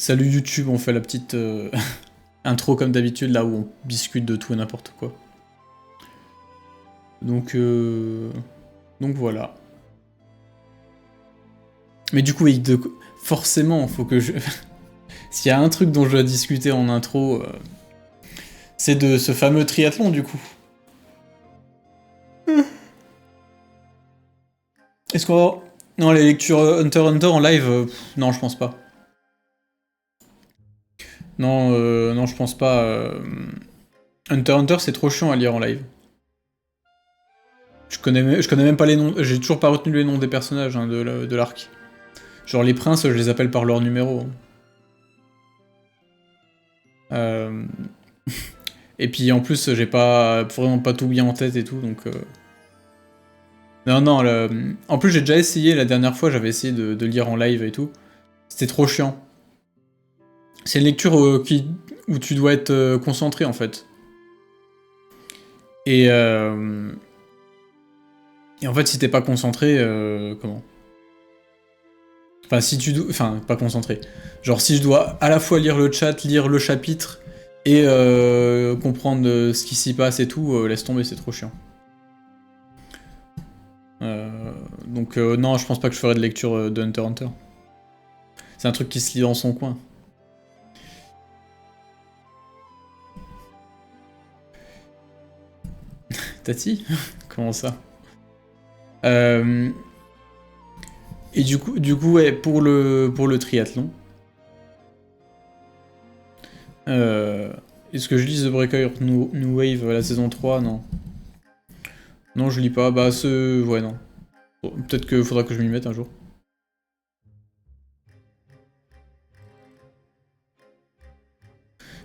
Salut YouTube, on fait la petite intro comme d'habitude, là où on discute de tout et n'importe quoi. Donc voilà. Mais du coup, oui, forcément, faut que je... S'il y a un truc dont je dois discuter en intro, c'est de ce fameux triathlon, du coup. Est-ce qu'on va... Non, les lectures Hunter x Hunter en live, non, je pense pas. Non, non, je pense pas. Hunter x Hunter, c'est trop chiant à lire en live. Je connais même pas les noms, j'ai toujours pas retenu les noms des personnages hein, de l'arc. Genre les princes, je les appelle par leur numéro. Et puis en plus, j'ai pas vraiment pas tout bien en tête et tout, donc... Non, non, en plus j'ai déjà essayé, la dernière fois, j'avais essayé de lire en live et tout. C'était trop chiant. C'est une lecture où tu dois être concentré, en fait. Et en fait, si t'es pas concentré, comment? Enfin, si tu dois... Enfin, pas concentré. Genre, si je dois à la fois lire le chat, lire le chapitre, et comprendre ce qui s'y passe et tout, laisse tomber, c'est trop chiant. Donc non, je pense pas que je ferai de lecture de Hunter x Hunter. C'est un truc qui se lit dans son coin. Tati? Comment ça? Et du coup, ouais, pour le triathlon, est-ce que je lis The Breaker New Wave la saison 3? Non. Non, je lis pas. Bah, ouais, non. Bon, peut-être qu'il faudra que je m'y mette un jour.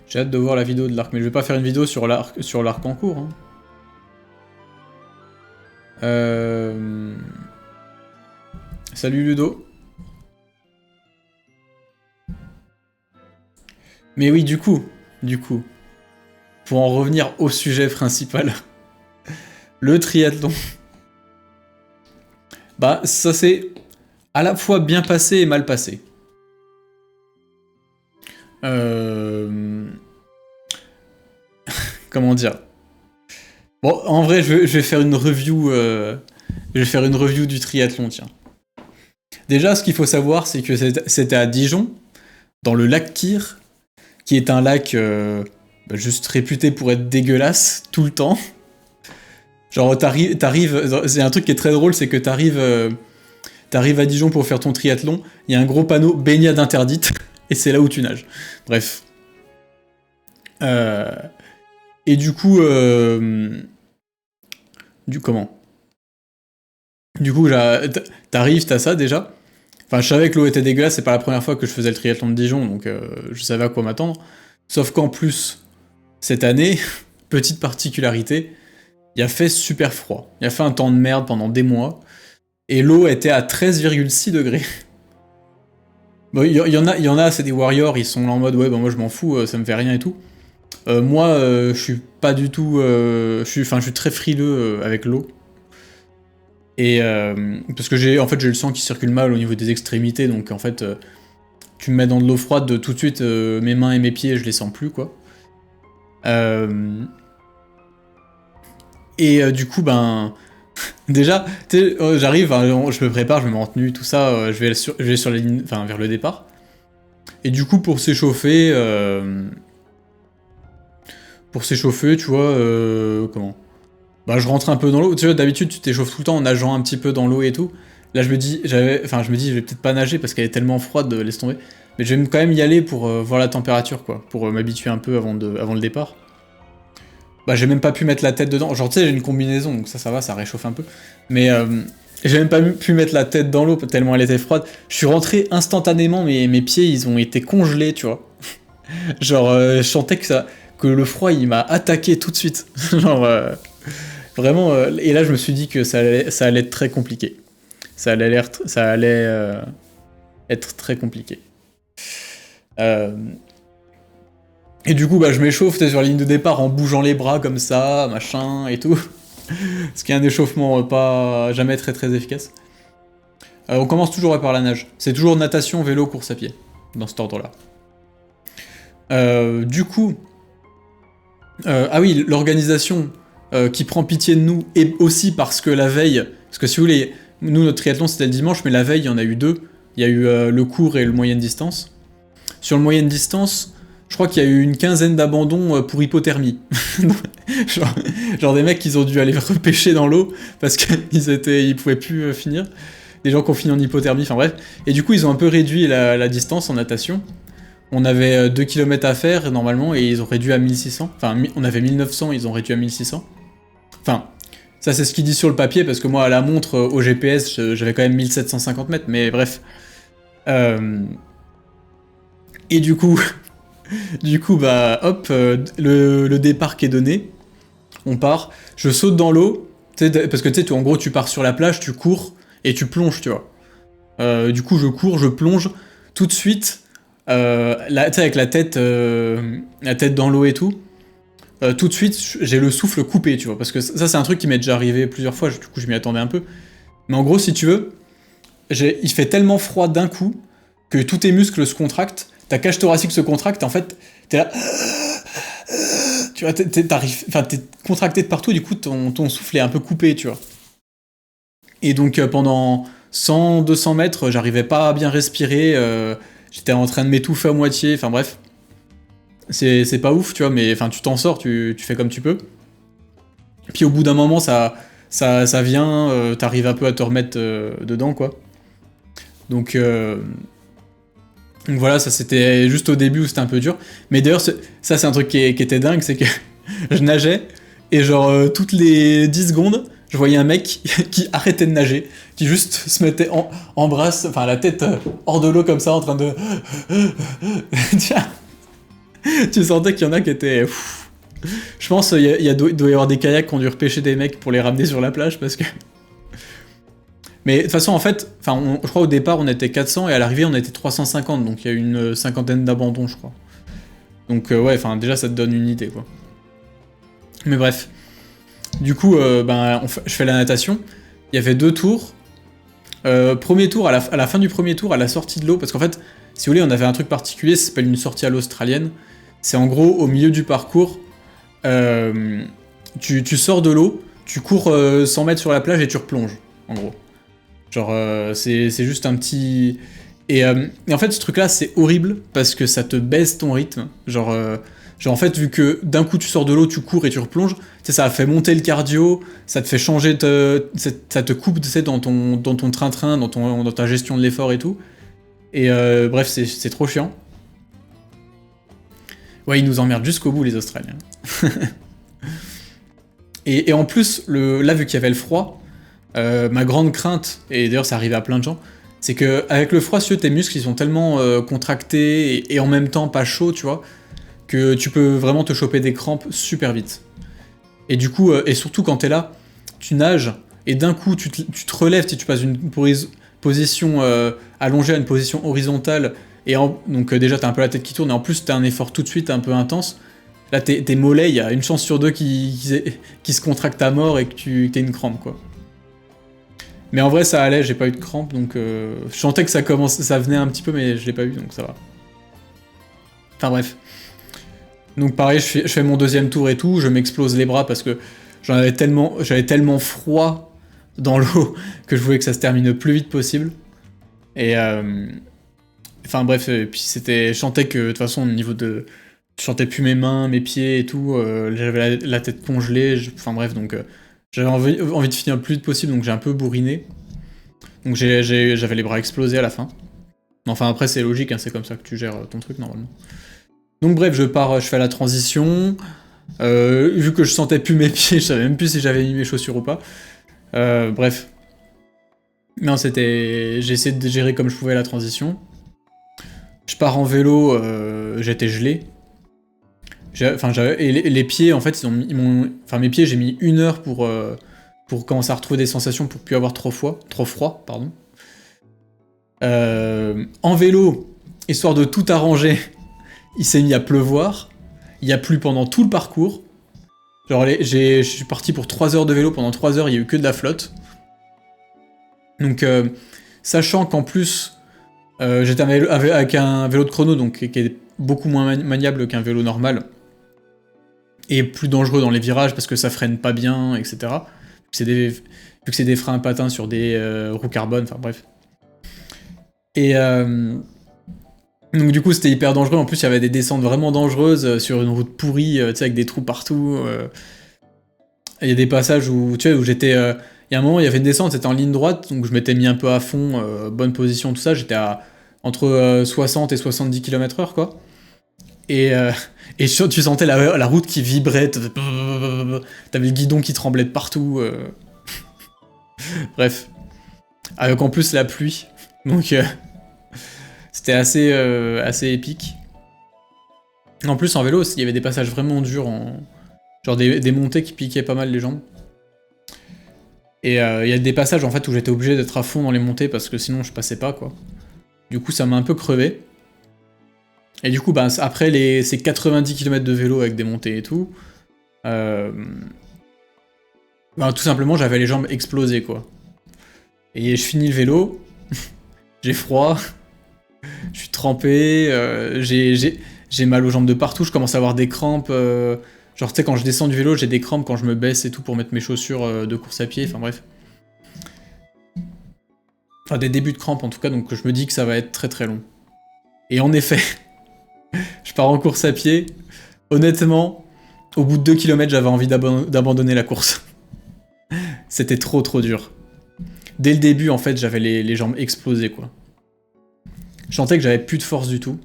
J'ai hâte de voir la vidéo de l'arc, mais je vais pas faire une vidéo sur l'arc en cours. Hein. Salut Ludo. Mais oui, du coup, pour en revenir au sujet principal, le triathlon. Bah, ça s'est à la fois bien passé et mal passé. Comment dire? Bon, en vrai, je vais faire une review. Je vais faire une review du triathlon, tiens. Déjà, ce qu'il faut savoir, c'est que c'était à Dijon, dans le lac Kyr, qui est un lac juste réputé pour être dégueulasse tout le temps. Genre, t'arrives, c'est un truc qui est très drôle, c'est que t'arrives à Dijon pour faire ton triathlon, il y a un gros panneau baignade interdite, et c'est là où tu nages. Bref. Et du coup, comment? Du coup, t'arrives, t'as ça déjà. Enfin, je savais que l'eau était dégueulasse, c'est pas la première fois que je faisais le triathlon de Dijon, donc je savais à quoi m'attendre. Sauf qu'en plus, cette année, petite particularité, il a fait super froid. Il a fait un temps de merde pendant des mois, et l'eau était à 13,6 degrés. Bon, il y en a, c'est des warriors, ils sont là en mode ouais, bah moi je m'en fous, ça me fait rien et tout. Moi, je suis pas du tout, je suis très frileux avec l'eau. Et parce que j'ai le sang qui circule mal au niveau des extrémités, donc en fait, tu me mets dans de l'eau froide, tout de suite, mes mains et mes pieds, je les sens plus, quoi. Et du coup, ben... Déjà, tu sais, j'arrive, je me prépare, je me mets en tenue, tout ça, je vais sur la ligne, enfin, vers le départ. Et du coup, pour s'échauffer, tu vois, comment? Bah, je rentre un peu dans l'eau. Tu vois, d'habitude, tu t'échauffes tout le temps en nageant un petit peu dans l'eau et tout. Là, je me dis, je vais peut-être pas nager parce qu'elle est tellement froide, laisse tomber. Mais je vais quand même y aller pour voir la température, quoi, pour m'habituer un peu avant le départ. Bah, j'ai même pas pu mettre la tête dedans. Genre, tu sais, j'ai une combinaison, donc ça va, ça réchauffe un peu. Mais j'ai même pas pu mettre la tête dans l'eau tellement elle était froide. Je suis rentré instantanément, mes pieds, ils ont été congelés, tu vois. Genre, je sentais que le froid, il m'a attaqué tout de suite. Genre... Vraiment, et là je me suis dit que ça allait être très compliqué. Ça allait être très compliqué. Et du coup, bah, je m'échauffe sur la ligne de départ en bougeant les bras comme ça, machin et tout. Ce qui est un échauffement pas jamais très très efficace. On commence toujours par la nage. C'est toujours natation, vélo, course à pied, dans cet ordre-là. Du coup, ah oui, l'organisation qui prend pitié de nous, et aussi parce que la veille, parce que si vous voulez, nous notre triathlon c'était le dimanche, mais la veille il y en a eu deux, il y a eu le court et le moyenne distance. Sur le moyenne distance, je crois qu'il y a eu une quinzaine d'abandons pour hypothermie. genre des mecs qui ont dû aller repêcher dans l'eau parce qu'ils pouvaient plus finir. Des gens qui ont fini en hypothermie, enfin bref. Et du coup, ils ont un peu réduit la distance en natation. On avait 2 km à faire normalement et ils ont réduit à 1600. Enfin, on avait 1900, ils ont réduit à 1600. Enfin, ça c'est ce qu'ils disent sur le papier parce que moi à la montre, au GPS, j'avais quand même 1750 mètres, mais bref. Et du coup, bah hop, le départ qui est donné, on part, je saute dans l'eau, parce que tu sais, en gros tu pars sur la plage, tu cours et tu plonges, tu vois. Du coup je cours, je plonge, tout de suite, avec la tête dans l'eau et tout, tout de suite j'ai le souffle coupé, tu vois, parce que ça c'est un truc qui m'est déjà arrivé plusieurs fois, du coup je m'y attendais un peu. Mais en gros si tu veux, il fait tellement froid d'un coup que tous tes muscles se contractent, ta cage thoracique se contracte, en fait, t'es là... Tu vois, t'es contracté de partout, du coup, ton souffle est un peu coupé, tu vois. Et donc, pendant 100-200 mètres, j'arrivais pas à bien respirer, j'étais en train de m'étouffer à moitié, enfin bref. C'est pas ouf, tu vois, mais enfin, tu t'en sors, tu fais comme tu peux. Puis au bout d'un moment, ça vient, t'arrives un peu à te remettre dedans, quoi. Donc voilà, ça c'était juste au début où c'était un peu dur. Mais d'ailleurs, ça c'est un truc qui était dingue, c'est que je nageais, et genre toutes les 10 secondes, je voyais un mec qui arrêtait de nager, qui juste se mettait en brasse, enfin la tête hors de l'eau comme ça, en train de... Tiens, tu sentais qu'il y en a qui étaient... Je pense qu'il doit y avoir des kayaks qui ont dû repêcher des mecs pour les ramener sur la plage, parce que... Mais de toute façon, en fait, je crois au départ on était 400 et à l'arrivée on était 350, donc il y a eu une cinquantaine d'abandons, je crois. Donc ouais, enfin déjà ça te donne une idée, quoi. Mais bref. Du coup, je fais la natation. Il y avait 2 tours. Premier tour, à la fin du premier tour, à la sortie de l'eau, parce qu'en fait, si vous voulez, on avait un truc particulier, ça s'appelle une sortie à l'australienne. C'est en gros, au milieu du parcours, tu sors de l'eau, tu cours 100 mètres sur la plage et tu replonges, en gros. Genre, c'est juste un petit... Et en fait, ce truc-là, c'est horrible, parce que ça te baisse ton rythme. Genre en fait, vu que d'un coup tu sors de l'eau, tu cours et tu replonges, tu sais, ça fait monter le cardio, ça te fait changer, ça te coupe, tu sais, dans ton train-train, dans ta gestion de l'effort et tout. Et bref, c'est trop chiant. Ouais, ils nous emmerdent jusqu'au bout, les Australiens. et en plus, là, vu qu'il y avait le froid, ma grande crainte, et d'ailleurs ça arrive à plein de gens, c'est que avec le froid, tes muscles ils sont tellement contractés et en même temps pas chauds, tu vois, que tu peux vraiment te choper des crampes super vite. Et du coup, et surtout quand t'es là, tu nages, et d'un coup tu te relèves, tu passes d'une position allongée à une position horizontale, et donc déjà t'as un peu la tête qui tourne, et en plus t'as un effort tout de suite un peu intense. Là tes mollets, il y a une chance sur deux qui se contractent à mort et que t'aies une crampe, quoi. Mais en vrai ça allait, j'ai pas eu de crampe, donc je sentais que ça venait un petit peu, mais je l'ai pas eu, donc ça va. Enfin bref. Donc pareil, je fais mon deuxième tour et tout, je m'explose les bras parce que j'avais tellement froid dans l'eau que je voulais que ça se termine le plus vite possible. Et enfin bref, et puis je sentais que de toute façon au niveau de... Je sentais plus mes mains, mes pieds et tout, j'avais la tête congelée, enfin bref, donc j'avais envie de finir le plus vite possible, donc j'ai un peu bourriné. Donc j'avais les bras explosés à la fin. Enfin après c'est logique, hein, c'est comme ça que tu gères ton truc normalement. Donc bref, je fais la transition. Vu que je sentais plus mes pieds, je savais même plus si j'avais mis mes chaussures ou pas. Bref. Non, j'ai essayé de gérer comme je pouvais la transition. Je pars en vélo, j'étais gelé. Et les pieds, en fait, mes pieds, j'ai mis 1 heure pour commencer à retrouver des sensations pour plus avoir trop froid, pardon. En vélo, histoire de tout arranger, il s'est mis à pleuvoir. Il y a plu pendant tout le parcours. Genre, je suis parti pour 3 heures de vélo. Pendant 3 heures, il y a eu que de la flotte. Donc, sachant qu'en plus, j'étais avec un vélo de chrono, donc qui est beaucoup moins maniable qu'un vélo normal, et plus dangereux dans les virages parce que ça freine pas bien, etc. Vu que c'est des freins à patins sur des roues carbone, enfin bref. Et donc du coup c'était hyper dangereux, en plus il y avait des descentes vraiment dangereuses sur une route pourrie, tu sais, avec des trous partout. Il y a des passages où, tu sais, où j'étais... Il y a un moment, il y avait une descente, c'était en ligne droite, donc je m'étais mis un peu à fond, bonne position, tout ça, j'étais à entre 60 et 70 km/h, quoi. Et, et tu sentais la route qui vibrait, t'avais le guidon qui tremblait de partout. Bref. Avec en plus la pluie. Donc c'était assez épique. En plus en vélo, il y avait des passages vraiment durs, genre des montées qui piquaient pas mal les jambes. Et il y a des passages en fait où j'étais obligé d'être à fond dans les montées parce que sinon je passais pas, quoi. Du coup ça m'a un peu crevé. Et du coup bah, après ces 90 km de vélo avec des montées et tout, bah, tout simplement j'avais les jambes explosées, quoi. Et je finis le vélo, j'ai froid, je suis trempé, j'ai mal aux jambes de partout, je commence à avoir des crampes. Genre, tu sais, quand je descends du vélo, j'ai des crampes quand je me baisse et tout pour mettre mes chaussures de course à pied, enfin bref. Enfin, des débuts de crampes en tout cas, donc je me dis que ça va être très très long. Et en effet, je pars en course à pied. Honnêtement, au bout de 2 km, j'avais envie d'abandonner la course. C'était trop trop dur. Dès le début, en fait, j'avais les jambes explosées, quoi. Je sentais que j'avais plus de force du tout.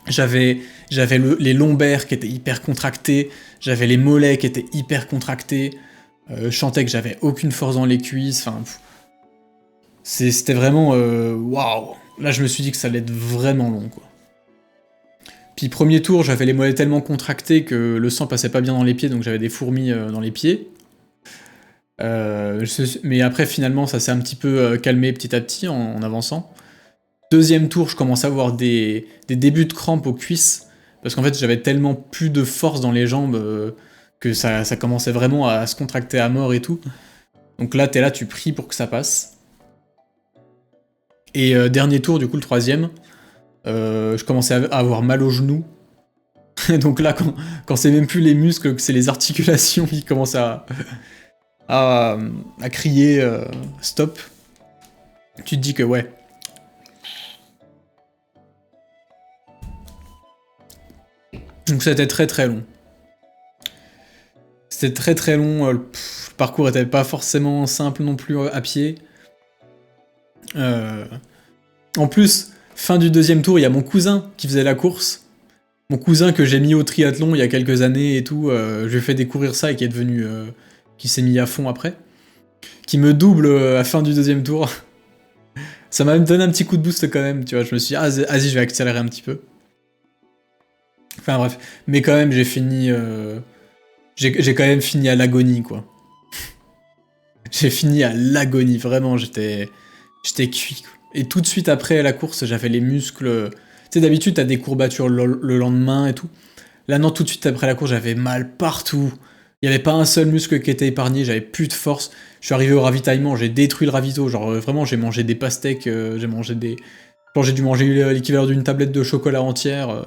J'avais les lombaires qui étaient hyper contractés, j'avais les mollets qui étaient hyper contractés, je sentais que j'avais aucune force dans les cuisses, enfin... C'était vraiment... Waouh. Là, je me suis dit que ça allait être vraiment long, quoi. Puis premier tour, j'avais les mollets tellement contractés que le sang passait pas bien dans les pieds, donc j'avais des fourmis dans les pieds. Mais après, finalement, ça s'est un petit peu calmé petit à petit en avançant. Deuxième tour, je commence à avoir des débuts de crampes aux cuisses, parce qu'en fait j'avais tellement plus de force dans les jambes que ça commençait vraiment à se contracter à mort et tout. Donc là, t'es là, tu pries pour que ça passe. Et dernier tour, du coup le troisième, je commençais à avoir mal aux genoux. Donc là, quand c'est même plus les muscles, que c'est les articulations qui commencent à crier stop, tu te dis que ouais. Donc c'était très très long. C'était très très long, le parcours était pas forcément simple non plus à pied. En plus, fin du deuxième tour, il y a mon cousin qui faisait la course. Mon cousin que j'ai mis au triathlon il y a quelques années et tout, je lui ai fait découvrir ça et qui est devenu... qui s'est mis à fond après. Qui me double à la fin du deuxième tour. Ça m'a donné un petit coup de boost quand même, tu vois. Je me suis dit, ah, vas-y, je vais accélérer un petit peu. Enfin bref. Mais quand même, j'ai fini... J'ai quand même fini à l'agonie, quoi. J'ai fini à l'agonie, vraiment, j'étais cuit. Et tout de suite après la course, j'avais les muscles... Tu sais, d'habitude, t'as des courbatures le lendemain et tout. Là, non, tout de suite après la course, j'avais mal partout. Il n'y avait pas un seul muscle qui était épargné, j'avais plus de force. Je suis arrivé au ravitaillement, j'ai détruit le ravito. Genre, vraiment, j'ai mangé des pastèques, j'ai mangé des... Genre, j'ai dû manger l'équivalent d'une tablette de chocolat entière.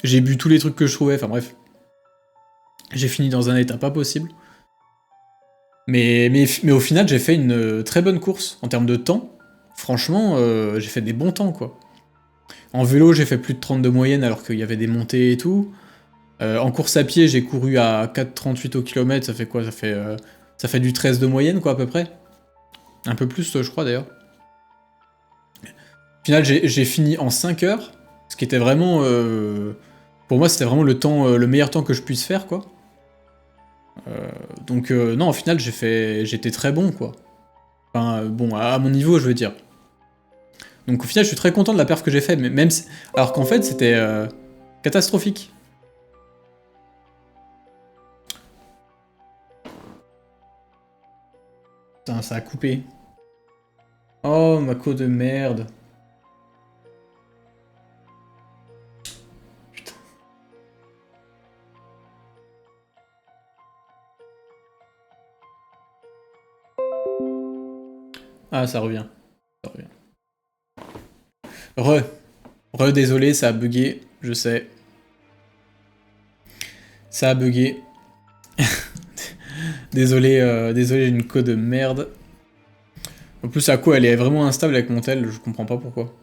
J'ai bu tous les trucs que je trouvais, enfin bref. J'ai fini dans un état pas possible. Mais au final, j'ai fait une très bonne course en termes de temps. Franchement, j'ai fait des bons temps, quoi. En vélo, j'ai fait plus de 30 de moyenne alors qu'il y avait des montées et tout. En course à pied, j'ai couru à 4,38 au kilomètre, ça fait quoi? Ça fait du 13 de moyenne, quoi, à peu près. Un peu plus, je crois, d'ailleurs. Au final, j'ai fini en 5 heures, ce qui était vraiment... pour moi, c'était vraiment le meilleur temps que je puisse faire, quoi. Donc non, au final, j'étais très bon, quoi. Enfin, bon, à mon niveau, je veux dire. Donc au final, je suis très content de la perf que j'ai fait, mais même si... Alors qu'en fait, c'était catastrophique. Putain, ça a coupé. Oh, ma co de merde. Putain. Ah, ça revient. Ça revient. Re. Désolé, ça a bugué, je sais. Ça a bugué. Désolé, désolé, j'ai une code de merde. En plus, Akko, elle est vraiment instable avec mon tel, je comprends pas pourquoi.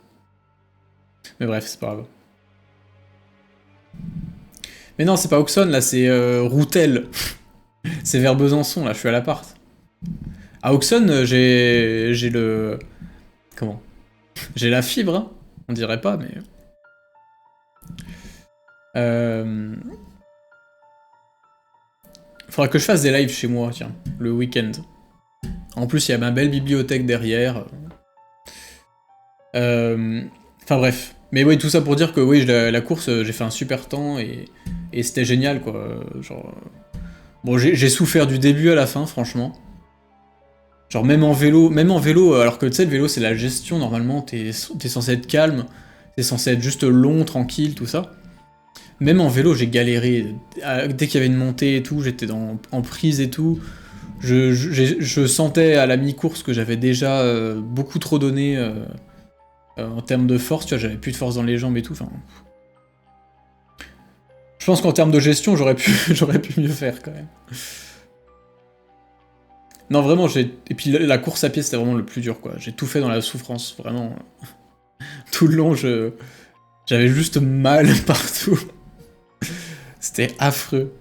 Mais bref, c'est pas grave. Mais non, c'est pas Auxonne, là, c'est Routel. C'est vers Besançon, là, je suis à l'appart. À Auxonne, j'ai le... Comment? J'ai la fibre, hein. On dirait pas, mais... Faudra que je fasse des lives chez moi, tiens, le week-end. En plus, il y a ma belle bibliothèque derrière. Enfin bref. Mais oui, tout ça pour dire que oui, la course, j'ai fait un super temps et c'était génial, quoi. Genre... Bon, j'ai souffert du début à la fin, franchement. Genre même en vélo, alors que tu sais, le vélo c'est la gestion, normalement, t'es censé être calme, t'es censé être juste long, tranquille, tout ça. Même en vélo, j'ai galéré. Dès qu'il y avait une montée et tout, j'étais en prise et tout. Je sentais à la mi-course que j'avais déjà beaucoup trop donné en termes de force, tu vois, j'avais plus de force dans les jambes et tout, enfin... Je pense qu'en termes de gestion, j'aurais pu, j'aurais pu mieux faire, quand même. Non, vraiment, j'ai... Et puis la course à pied, c'était vraiment le plus dur, quoi. J'ai tout fait dans la souffrance, vraiment. Tout le long, j'avais juste mal partout. C'était affreux.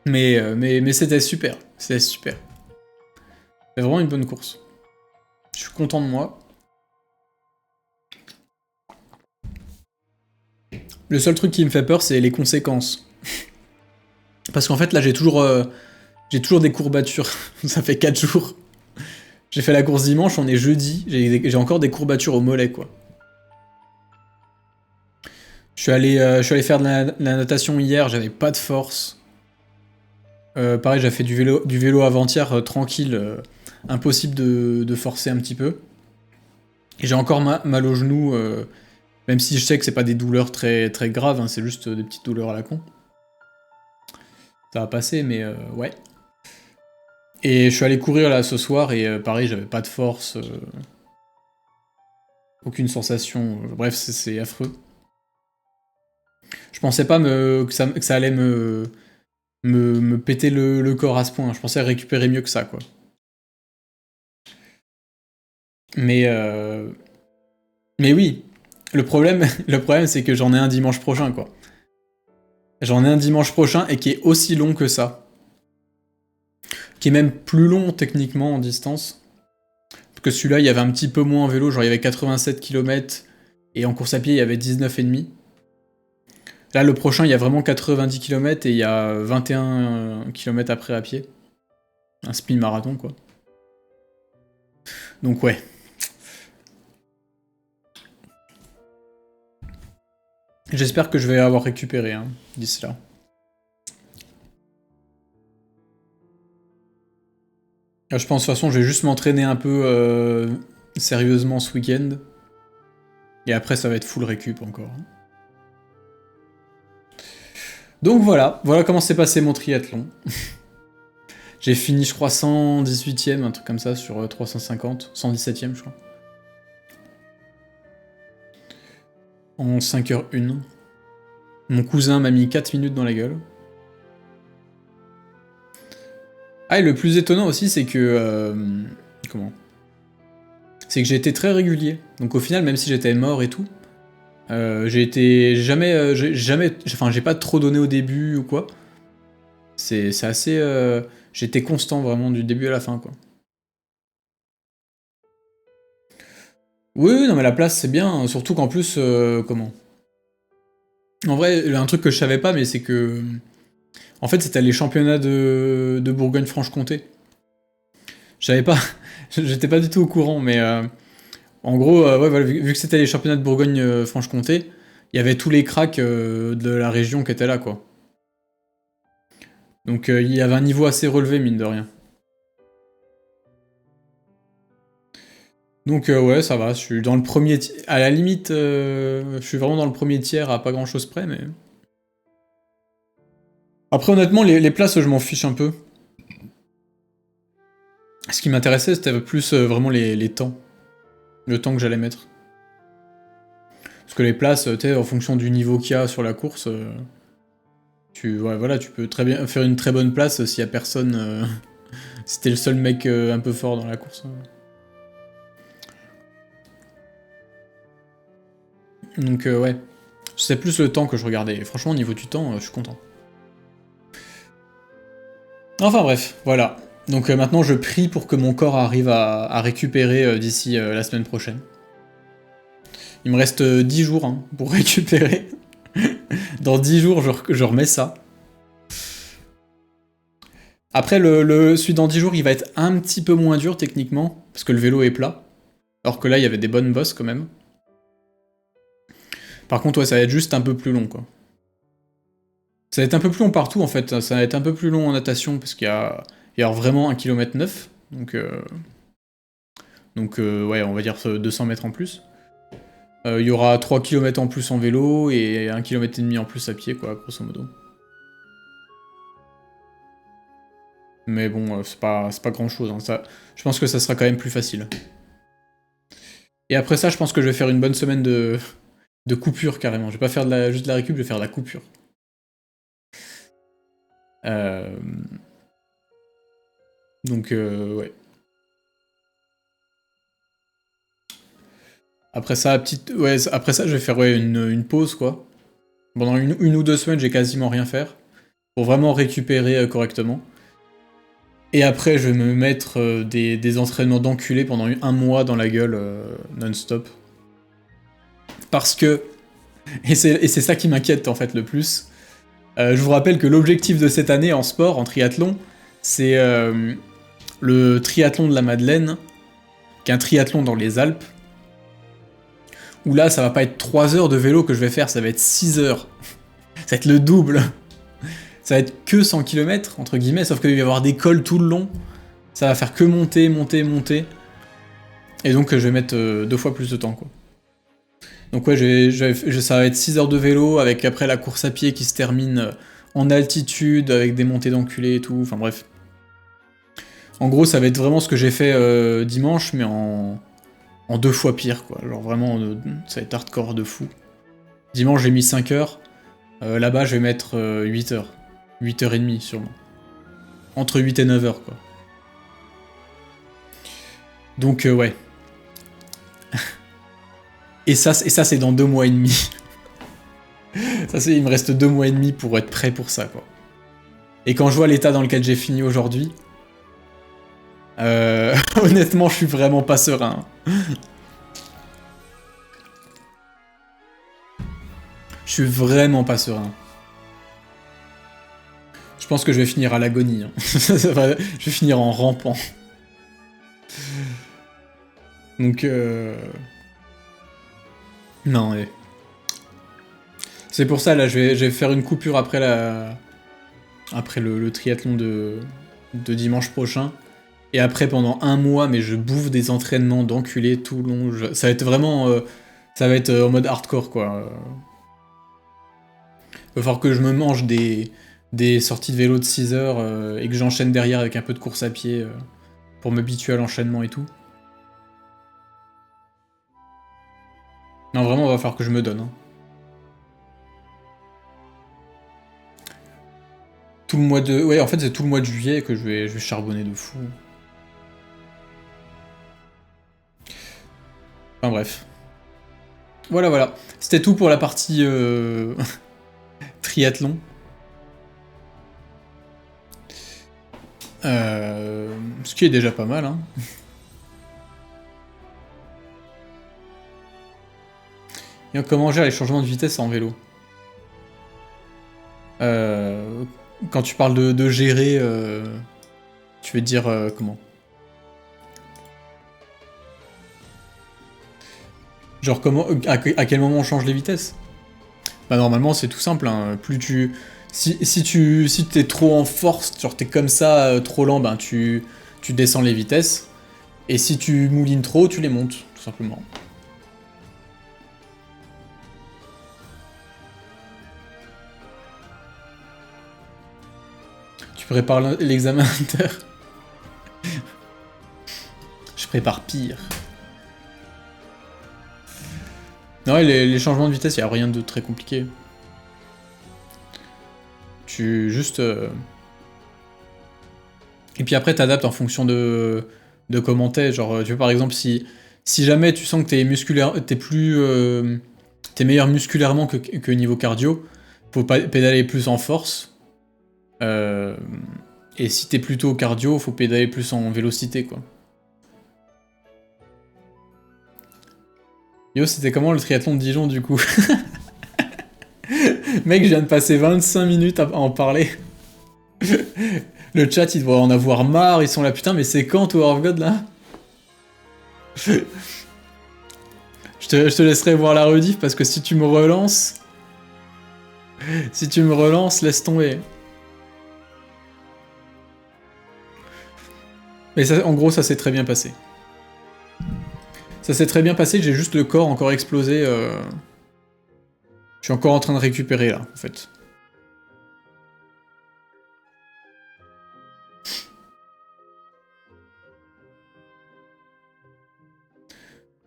Mais c'était super. C'était super. C'était vraiment une bonne course. Je suis content de moi. Le seul truc qui me fait peur, c'est les conséquences. Parce qu'en fait, là, j'ai toujours des courbatures. Ça fait 4 jours. J'ai fait la course dimanche, on est jeudi. J'ai encore des courbatures au mollet, quoi. Je suis allé faire de la natation hier, j'avais pas de force. Pareil, j'ai fait du vélo avant-hier, tranquille. Impossible de forcer un petit peu. Et j'ai encore mal au genou, même si je sais que c'est pas des douleurs très, très graves, hein, c'est juste des petites douleurs à la con. Ça va passer, mais ouais. Et je suis allé courir là ce soir, et pareil, j'avais pas de force. Aucune sensation. Bref, c'est affreux. Je pensais pas que ça allait me péter le corps à ce point. Je pensais récupérer mieux que ça, quoi. Mais, mais oui, le problème, le problème c'est que j'en ai un dimanche prochain, quoi. J'en ai un dimanche prochain et qui est aussi long que ça. Qui est même plus long techniquement en distance. Parce que celui-là, il y avait un petit peu moins en vélo, genre il y avait 87 km et en course à pied, il y avait 19,5. Là, le prochain, il y a vraiment 90 km et il y a 21 km après à pied. Un semi-marathon, quoi. Donc ouais. J'espère que je vais avoir récupéré hein, d'ici là. Je pense de toute façon je vais juste m'entraîner un peu sérieusement ce week-end. Et après ça va être full récup encore. Donc voilà, voilà comment s'est passé mon triathlon. J'ai fini je crois 118ème, un truc comme ça sur 350, 117ème je crois. En 5h01. Mon cousin m'a mis 4 minutes dans la gueule. Ah et le plus étonnant aussi c'est que... comment ? C'est que j'ai été très régulier. Donc au final même si j'étais mort et tout, j'ai été jamais... Enfin j'ai pas trop donné au début ou quoi. C'est assez... J'étais constant vraiment du début à la fin quoi. Oui, non mais la place c'est bien, surtout qu'en plus... comment ? En vrai, un truc que je savais pas mais c'est que... En fait c'était les championnats de Bourgogne-Franche-Comté. Je savais pas... J'étais pas du tout au courant mais... En gros, ouais, voilà, vu que c'était les championnats de Bourgogne-Franche-Comté, il y avait tous les cracks de la région qui étaient là, quoi. Donc il y avait un niveau assez relevé, mine de rien. Donc ouais, ça va, je suis dans le premier... À la limite, je suis vraiment dans le premier tiers à pas grand-chose près, mais... Après, honnêtement, les places, je m'en fiche un peu. Ce qui m'intéressait, c'était plus vraiment les temps. Le temps que j'allais mettre. Parce que les places, tu sais, en fonction du niveau qu'il y a sur la course, ouais, voilà, tu peux très bien faire une très bonne place s'il y a personne, si t'es le seul mec un peu fort dans la course. Donc ouais, c'est plus le temps que je regardais. Et franchement, au niveau du temps, je suis content. Enfin bref, voilà. Donc maintenant, je prie pour que mon corps arrive à récupérer d'ici la semaine prochaine. Il me reste 10 jours hein, pour récupérer. Dans 10 jours, je remets ça. Après, celui dans 10 jours, il va être un petit peu moins dur techniquement, parce que le vélo est plat. Alors que là, il y avait des bonnes bosses quand même. Par contre, ouais, ça va être juste un peu plus long, quoi. Ça va être un peu plus long partout, en fait. Ça va être un peu plus long en natation, parce qu'il y a vraiment 1,9 km. Donc ouais, on va dire 200 mètres en plus. Il y aura 3 km en plus en vélo, et 1,5 km en plus à pied, quoi, grosso modo. Mais bon, c'est pas grand-chose. Hein. Je pense que ça sera quand même plus facile. Et après ça, je pense que je vais faire une bonne semaine de coupure, carrément. Je vais pas faire juste de la récup, je vais faire de la coupure. Donc, ouais. Après ça, après ça, je vais faire une pause, quoi. Pendant une ou 2 semaines, j'ai quasiment rien faire. Pour vraiment récupérer correctement. Et après, je vais me mettre des entraînements d'enculé pendant un mois dans la gueule, non-stop. Parce que... Et c'est ça qui m'inquiète, en fait, le plus. Je vous rappelle que l'objectif de cette année en sport, en triathlon, c'est le triathlon de la Madeleine, qui est un triathlon dans les Alpes, où là, ça va pas être 3 heures de vélo que je vais faire, ça va être 6 heures. Ça va être le double. Ça va être que 100 km, entre guillemets, sauf qu'il va y avoir des cols tout le long. Ça va faire que monter, monter, monter. Et donc, je vais mettre 2 fois plus de temps, quoi. Donc ouais, ça va être 6 heures de vélo, avec après la course à pied qui se termine en altitude, avec des montées d'enculés et tout, enfin bref. En gros, ça va être vraiment ce que j'ai fait dimanche, mais en 2 fois pire, quoi. Genre vraiment, ça va être hardcore de fou. Dimanche, j'ai mis 5 heures. Là-bas, je vais mettre 8 heures. 8h30, sûrement. Entre 8 et 9 heures, quoi. Donc, ouais. Et ça c'est dans 2 mois et demi. Il me reste 2 mois et demi pour être prêt pour ça, quoi. Et quand je vois l'état dans lequel j'ai fini aujourd'hui, honnêtement, je suis vraiment pas serein. Je suis vraiment pas serein. Je pense que je vais finir à l'agonie. Hein. Je vais finir en rampant. Donc, non, ouais. C'est pour ça, là, je vais faire une coupure après le triathlon de dimanche prochain. Et après, pendant un mois, mais je bouffe des entraînements d'enculé tout le long. Ça va être vraiment... ça va être en mode hardcore, quoi. Il va falloir que je me mange des sorties de vélo de 6 heures et que j'enchaîne derrière avec un peu de course à pied pour m'habituer à l'enchaînement et tout. Non, vraiment, il va falloir que je me donne. Hein. Tout le mois de... Ouais, en fait, c'est tout le mois de juillet que je vais charbonner de fou. Enfin bref. Voilà, voilà. C'était tout pour la partie triathlon. Ce qui est déjà pas mal, hein. Et comment gère les changements de vitesse en vélo Quand tu parles de gérer, tu veux dire comment Genre à quel moment on change les vitesses? Bah normalement c'est tout simple, hein. Plus tu... Si t'es trop en force, genre t'es comme ça, trop lent, ben tu descends les vitesses. Et si tu moulines trop, tu les montes, tout simplement. Tu prépares l'examen inter. Je prépare pire. Non, les changements de vitesse, il n'y a rien de très compliqué. Tu juste... Et puis après, t'adaptes en fonction de comment t'es. Genre, tu vois, par exemple, si jamais tu sens que t'es meilleur musculairement que niveau cardio, faut pas pédaler plus en force. Et si t'es plutôt cardio, faut pédaler plus en vélocité, quoi. Yo, c'était comment le triathlon de Dijon, du coup? Mec, je viens de passer 25 minutes à en parler. Le chat, il doit en avoir marre, ils sont là, putain, mais c'est quand Tower of God, là? Je te laisserai voir la rediff, parce que si tu me relances... Si tu me relances, laisse tomber. Mais ça, en gros, ça s'est très bien passé. Ça s'est très bien passé, j'ai juste le corps encore explosé. Je suis encore en train de récupérer, là, en fait.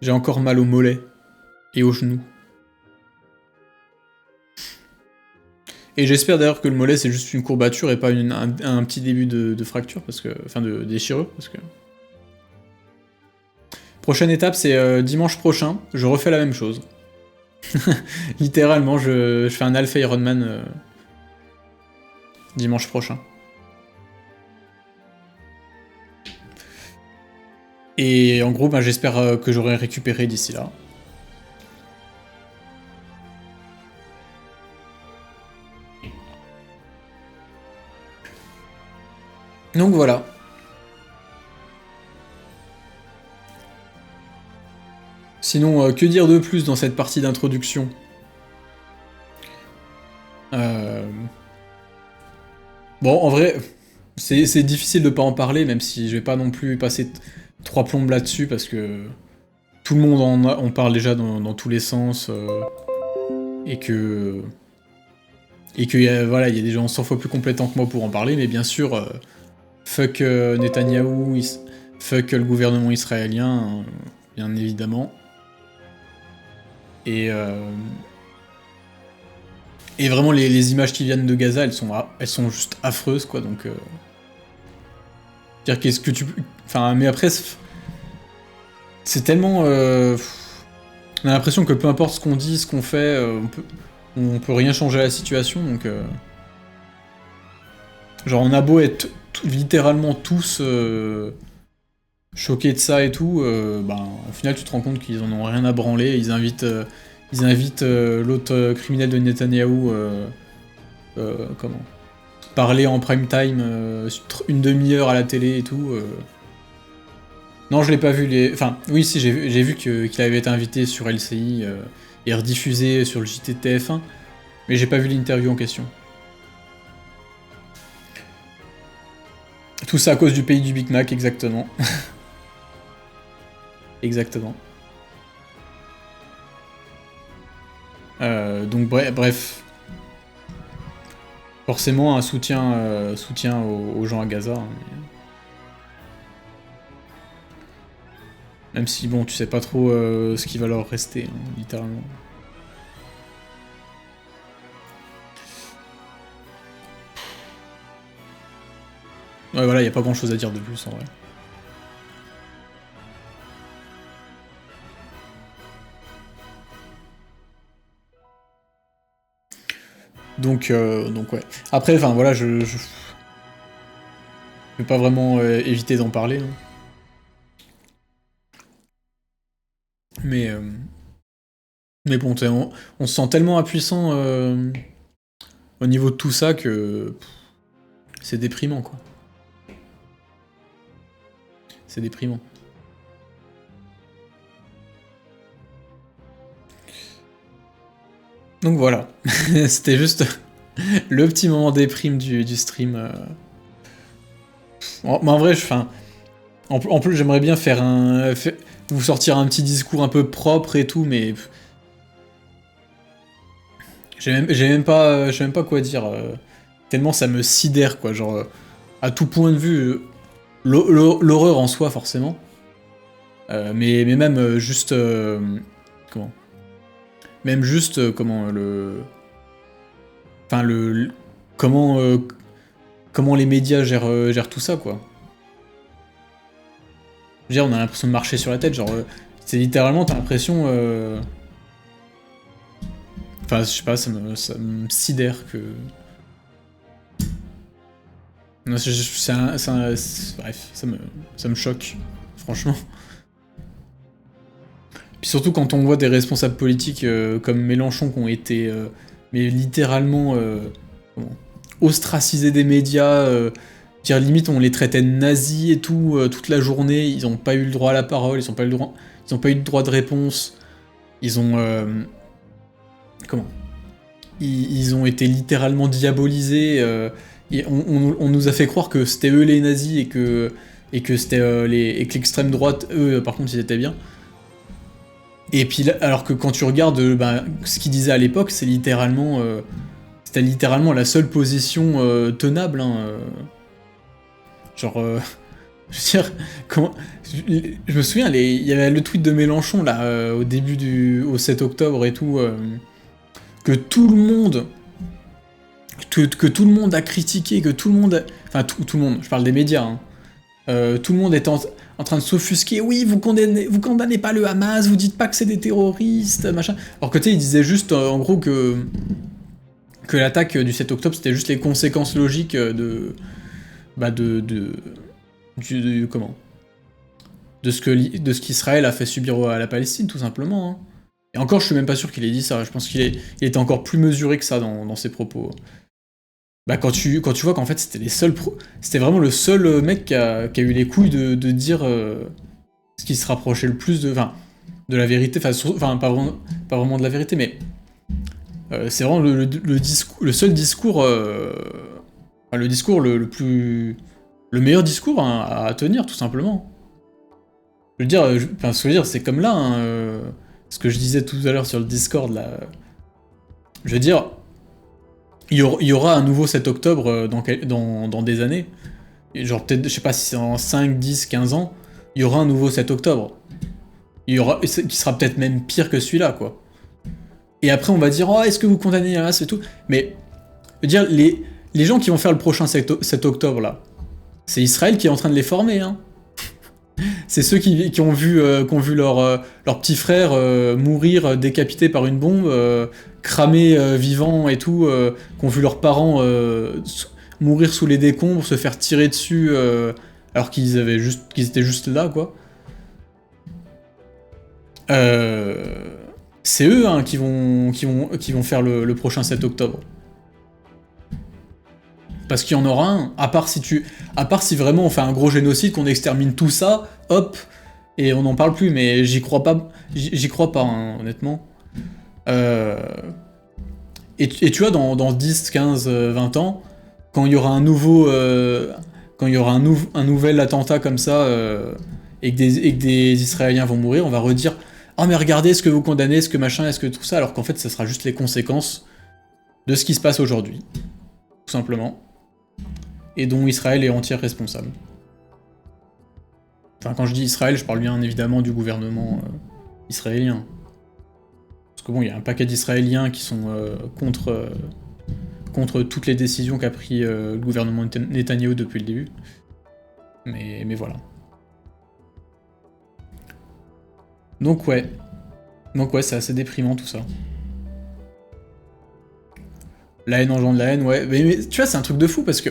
J'ai encore mal au mollet et aux genoux. Et j'espère d'ailleurs que le mollet c'est juste une courbature et pas un petit début de fracture, parce que, enfin de déchirure, parce que... Prochaine étape c'est dimanche prochain, je refais la même chose. Littéralement, je fais un Alpha Ironman dimanche prochain. Et en gros, bah, j'espère que j'aurai récupéré d'ici là. Donc voilà. Sinon, que dire de plus dans cette partie d'introduction? Bon, en vrai, c'est difficile de pas en parler, même si je vais pas non plus passer 3 plombes là-dessus, parce que tout le monde en parle déjà dans tous les sens, et que... Et que voilà, il y a des gens 100 fois plus compétents que moi pour en parler, mais bien sûr, fuck Netanyahou, fuck le gouvernement israélien, bien évidemment. Et vraiment, les images qui viennent de Gaza, elles sont juste affreuses, quoi, donc... Dire qu'est-ce que tu... Enfin, mais après, c'est tellement... On a l'impression que peu importe ce qu'on dit, ce qu'on fait, on peut rien changer à la situation, donc... Genre, on a beau être littéralement tous choqués de ça et tout, ben, au final, tu te rends compte qu'ils en ont rien à branler, ils invitent l'autre criminel de Netanyahou, comment parler en prime time, une demi-heure à la télé et tout. Non, je l'ai pas vu, Enfin, oui, si, j'ai vu qu'il avait été invité sur LCI et rediffusé sur le JT de TF1, mais j'ai pas vu l'interview en question. Tout ça à cause du pays du Big Mac, exactement. Exactement. Donc bref. Forcément un soutien aux gens à Gaza. Hein, même si bon, tu sais pas trop ce qui va leur rester, hein, littéralement. Ouais voilà, y a pas grand chose à dire de plus en vrai. Donc ouais. Après, enfin voilà, je vais pas vraiment éviter d'en parler. Hein. Mais bon, on se sent tellement impuissant au niveau de tout ça que c'est déprimant, quoi. C'est déprimant. Donc voilà, c'était juste le petit moment déprime du stream. En vrai, en plus j'aimerais bien vous sortir un petit discours un peu propre et tout, mais j'ai même pas, je sais même pas quoi dire. Tellement ça me sidère, quoi. Genre, à tout point de vue, l'horreur en soi, forcément. Mais même juste... comment Même juste, Enfin, comment, comment les médias gèrent tout ça, quoi. Je veux dire, on a l'impression de marcher sur la tête, genre... c'est littéralement, t'as l'impression... Enfin, je sais pas, ça me sidère que... Non, bref, ça me choque, franchement. Puis surtout quand on voit des responsables politiques comme Mélenchon qui ont été mais littéralement ostracisés des médias, dire limite on les traitait de nazis et tout toute la journée, ils ont pas eu le droit à la parole, ils ont pas eu de droit de réponse, ils ont ils ont été littéralement diabolisés. Et on nous a fait croire que c'était eux les nazis et que c'était et que l'extrême droite, eux, par contre, ils étaient bien. Et puis là, alors que quand tu regardes ce qu'ils disaient à l'époque, c'était littéralement la seule position tenable. Hein, genre, je veux dire, je me souviens, il y avait le tweet de Mélenchon là au 7 octobre et tout, que tout le monde a critiqué, que tout le monde, enfin tout le monde, je parle des médias, hein. Tout le monde est en train de s'offusquer. Oui, vous condamnez pas le Hamas, vous dites pas que c'est des terroristes, machin. Alors que tu sais, ils disaient juste en gros que l'attaque du 7 octobre c'était juste les conséquences logiques de ce qu'Israël a fait subir à la Palestine, tout simplement. Hein. Et encore, je suis même pas sûr qu'il ait dit ça. Je pense qu'il était encore plus mesuré que ça dans ses propos. Bah quand tu vois qu'en fait c'était vraiment le seul mec qui a eu les couilles de dire ce qui se rapprochait le plus de la vérité, enfin pas vraiment de la vérité, mais c'est vraiment le seul discours le discours le meilleur discours hein, à tenir tout simplement. Je veux dire ce que je veux dire c'est comme là hein, ce que je disais tout à l'heure sur le Discord là. Je veux dire il y aura un nouveau 7 octobre dans des années. Genre peut-être, je sais pas si c'est en 5, 10, 15 ans, il y aura un nouveau 7 octobre. Qui sera peut-être même pire que celui-là, quoi. Et après on va dire, oh, est-ce que vous condamnez Hamas et tout. Mais, je veux dire, les gens qui vont faire le prochain 7 octobre, là, c'est Israël qui est en train de les former, hein. C'est ceux qui ont vu leur petit frère mourir décapité par une bombe, cramé vivant et tout, qui ont vu leurs parents mourir sous les décombres, se faire tirer dessus alors qu'ils étaient juste là, quoi. C'est eux hein, qui vont faire le prochain 7 octobre. Parce qu'il y en aura un, à part si vraiment on fait un gros génocide, qu'on extermine tout ça, hop, et on n'en parle plus, mais j'y crois pas, hein, honnêtement. Et tu vois, dans 10, 15, 20 ans, quand il y aura un nouvel attentat comme ça, et que des Israéliens vont mourir, on va redire « Oh mais regardez, est-ce que vous condamnez, est-ce que machin, est-ce que tout ça ?» Alors qu'en fait, ça sera juste les conséquences de ce qui se passe aujourd'hui, tout simplement. Et dont Israël est entière responsable. Enfin, quand je dis Israël, je parle bien évidemment du gouvernement israélien. Parce que bon, il y a un paquet d'Israéliens qui sont contre toutes les décisions qu'a pris le gouvernement Netanyahou depuis le début. Mais voilà. Donc ouais, c'est assez déprimant tout ça. La haine engendre la haine, ouais. Mais tu vois, c'est un truc de fou parce que...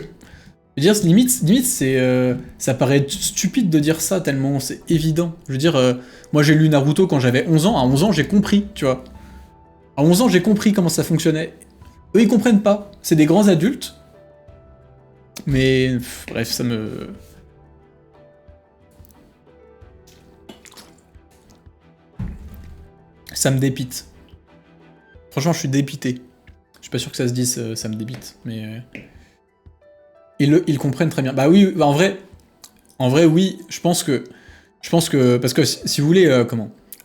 Je veux dire, limite c'est, ça paraît stupide de dire ça tellement c'est évident. Je veux dire, moi j'ai lu Naruto quand j'avais 11 ans, à 11 ans j'ai compris, tu vois. À 11 ans j'ai compris comment ça fonctionnait. Eux ils comprennent pas, c'est des grands adultes. Mais bref, ça me dépite. Franchement je suis dépité. Je suis pas sûr que ça se dise ça me débite, mais... Ils comprennent très bien. Bah oui, bah en vrai, oui, je pense que, parce que si vous voulez,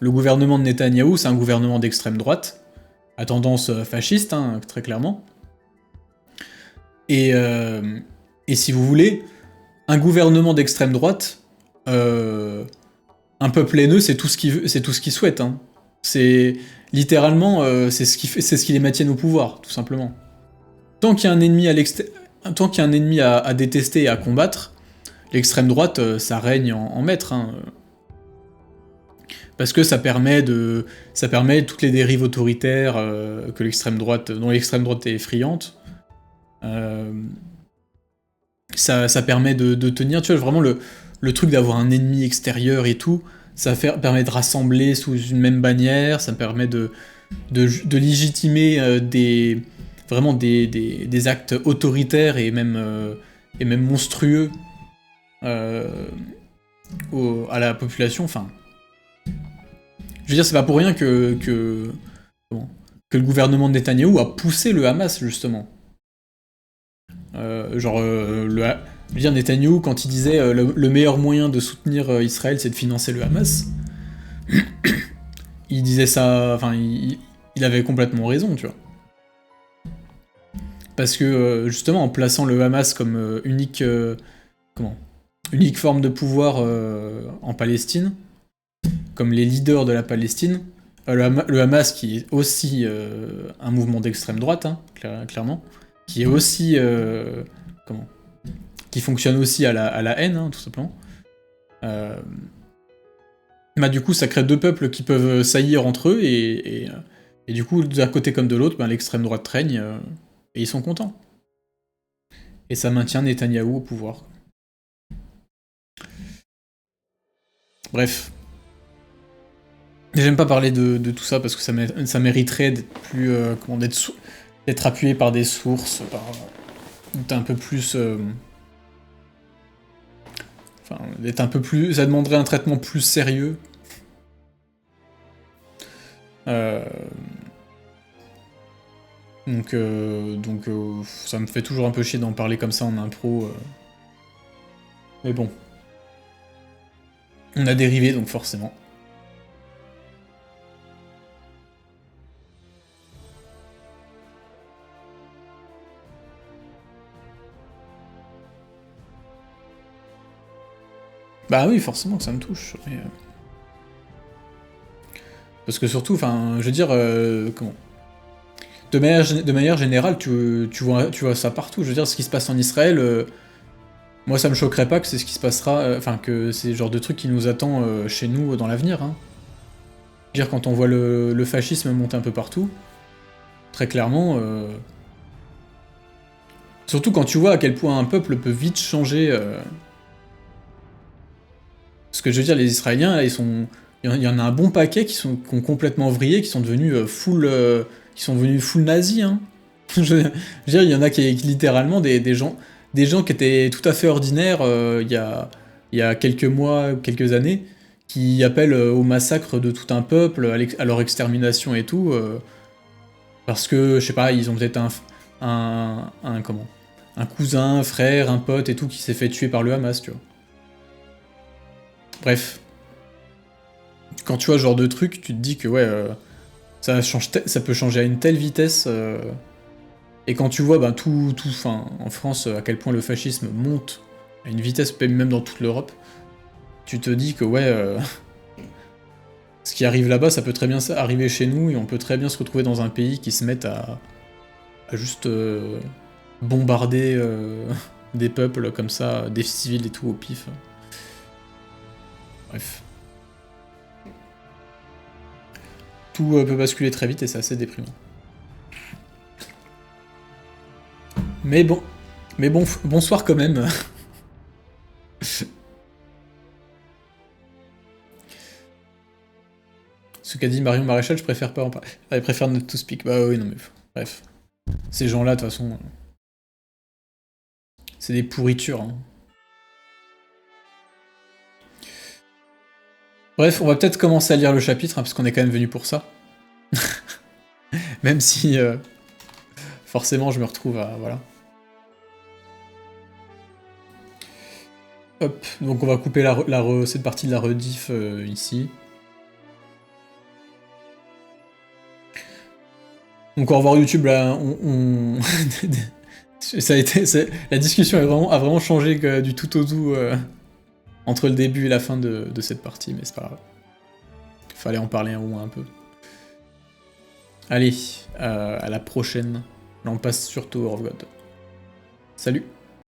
le gouvernement de Netanyahou, c'est un gouvernement d'extrême droite, à tendance fasciste, hein, très clairement. Et si vous voulez, un gouvernement d'extrême droite, un peuple haineux, c'est tout ce qu'il souhaite. Hein. C'est littéralement, c'est ce qui les maintienne au pouvoir, tout simplement. Tant qu'il y a un ennemi tant qu'il y a un ennemi à détester et à combattre, l'extrême droite, ça règne en maître, hein. Parce que ça permet toutes les dérives autoritaires dont l'extrême droite est friande. Ça permet de tenir, tu vois, vraiment le truc d'avoir un ennemi extérieur et tout, permet de rassembler sous une même bannière, ça permet de légitimer vraiment des actes autoritaires et même monstrueux à la population. Enfin, je veux dire, c'est pas pour rien que le gouvernement de Netanyahou a poussé le Hamas, justement. Je veux dire, Netanyahou, quand il disait le meilleur moyen de soutenir Israël, c'est de financer le Hamas, il disait ça, enfin, il avait complètement raison, tu vois. Parce que, justement, en plaçant le Hamas comme unique forme de pouvoir en Palestine, comme les leaders de la Palestine, le Hamas qui est aussi un mouvement d'extrême droite, hein, clairement, qui est aussi qui fonctionne aussi à la haine, hein, tout simplement. Bah, du coup, ça crée deux peuples qui peuvent saillir entre eux, et du coup, d'un côté comme de l'autre, bah, l'extrême droite règne, et ils sont contents. Et ça maintient Netanyahou au pouvoir. Bref. J'aime pas parler de tout ça parce que ça mériterait d'être plus d'être appuyé par des sources, d'être un peu plus d'être un peu plus, ça demanderait un traitement plus sérieux. Donc ça me fait toujours un peu chier d'en parler comme ça en impro. Mais bon. On a dérivé donc forcément. Bah oui, forcément que ça me touche. Mais, parce que surtout, enfin, je veux dire, comment de manière générale, tu vois ça partout. Je veux dire, ce qui se passe en Israël, moi ça me choquerait pas que c'est ce qui se passera, enfin que c'est le genre de truc qui nous attend chez nous dans l'avenir. Hein. Je veux dire, quand on voit le fascisme monter un peu partout, très clairement, surtout quand tu vois à quel point un peuple peut vite changer. Ce que je veux dire, les Israéliens, là, il y en a un bon paquet qui ont complètement vrillé, qui sont devenus full nazis. Hein. Je veux dire, il y en a qui littéralement des gens qui étaient tout à fait ordinaires il y a quelques mois, quelques années, qui appellent au massacre de tout un peuple, à leur extermination et tout, parce que, je sais pas, ils ont peut-être un cousin, un frère, un pote et tout qui s'est fait tuer par le Hamas, tu vois. Bref. Quand tu vois ce genre de truc, tu te dis que ouais, ça peut changer à une telle vitesse. Et quand tu vois en France, à quel point le fascisme monte à une vitesse, même dans toute l'Europe, tu te dis que ouais, ce qui arrive là-bas, ça peut très bien arriver chez nous, et on peut très bien se retrouver dans un pays qui se mette à juste bombarder des peuples comme ça, des civils et tout au pif. Bref. Tout peut basculer très vite et c'est assez déprimant. Mais bon, bonsoir quand même. Ce qu'a dit Marion Maréchal, je préfère pas en parler. Elle préfère not to speak. Bah oui, non mais bref. Ces gens-là, de toute façon, c'est des pourritures. Hein. Bref, on va peut-être commencer à lire le chapitre, hein, parce qu'on est quand même venu pour ça. Même si, forcément, je me retrouve à... Voilà. Hop, donc on va couper cette partie de la rediff ici. Donc au revoir YouTube, là, la discussion a vraiment changé du tout au tout entre le début et la fin de cette partie, mais c'est pas grave. Fallait en parler au moins un peu. Allez, à la prochaine. Là, on passe sur Tower of God. Salut!